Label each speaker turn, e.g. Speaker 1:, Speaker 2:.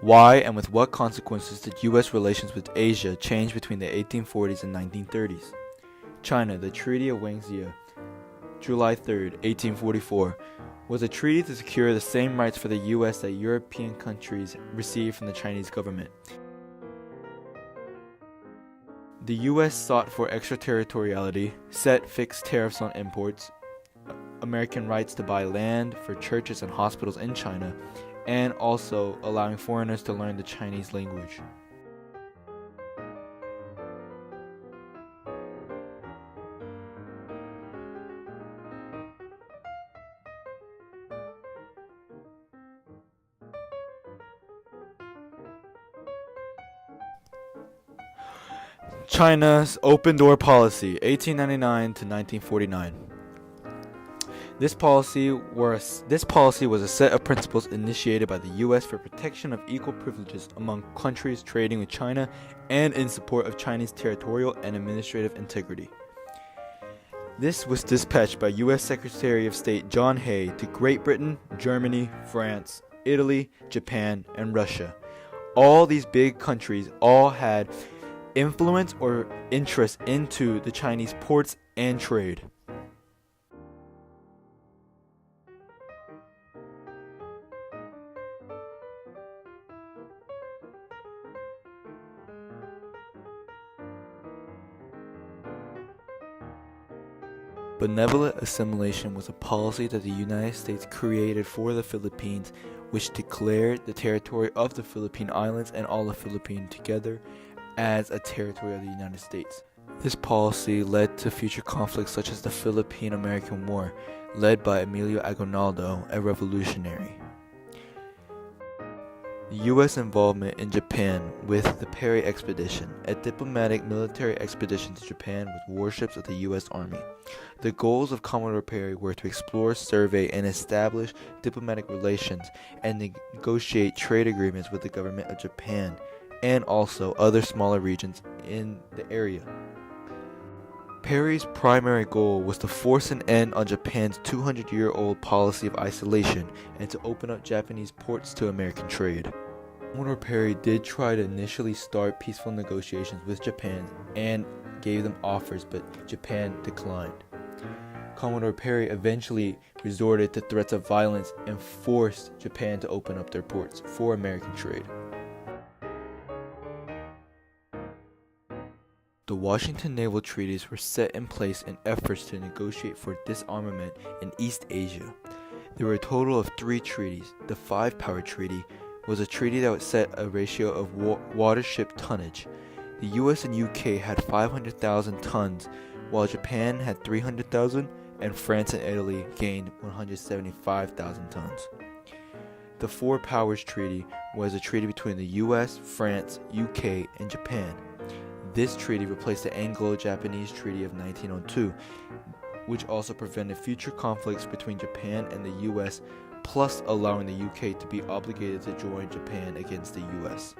Speaker 1: Why and with what consequences did U.S. relations with Asia change between the 1840s and 1930s? China, the Treaty of Wangzhou, July 3, 1844, was a treaty to secure the same rights for the U.S. that European countries received from the Chinese government. The U.S. sought for extraterritoriality, set fixed tariffs on imports, American rights to buy land for churches and hospitals in China, and also allowing foreigners to learn the Chinese language. China's open door policy, 1899 to 1949. This policy was a set of principles initiated by the U.S. for protection of equal privileges among countries trading with China and in support of Chinese territorial and administrative integrity. This was dispatched by U.S. Secretary of State John Hay to Great Britain, Germany, France, Italy, Japan, and Russia. All these big countries all had influence or interest into the Chinese ports and trade. Benevolent assimilation was a policy that the United States created for the Philippines, which declared the territory of the Philippine Islands and all of Philippines together as a territory of the United States. This policy led to future conflicts such as the Philippine-American War, led by Emilio Aguinaldo, a revolutionary. The U.S. involvement in Japan with the Perry Expedition, a diplomatic military expedition to Japan with warships of the U.S. Army. The goals of Commodore Perry were to explore, survey, and establish diplomatic relations and negotiate trade agreements with the government of Japan and also other smaller regions in the area. Perry's primary goal was to force an end on Japan's 200-year-old policy of isolation and to open up Japanese ports to American trade. Commodore Perry did try to initially start peaceful negotiations with Japan and gave them offers, but Japan declined. Commodore Perry eventually resorted to threats of violence and forced Japan to open up their ports for American trade. The Washington Naval Treaties were set in place in efforts to negotiate for disarmament in East Asia. There were a total of 3 treaties. The Five-Power Treaty was a treaty that would set a ratio of watership tonnage. The US and UK had 500,000 tons, while Japan had 300,000, and France and Italy gained 175,000 tons. The Four Powers Treaty was a treaty between the US, France, UK, and Japan. This treaty replaced the Anglo-Japanese Treaty of 1902, which also prevented future conflicts between Japan and the US, plus allowing the UK to be obligated to join Japan against the US.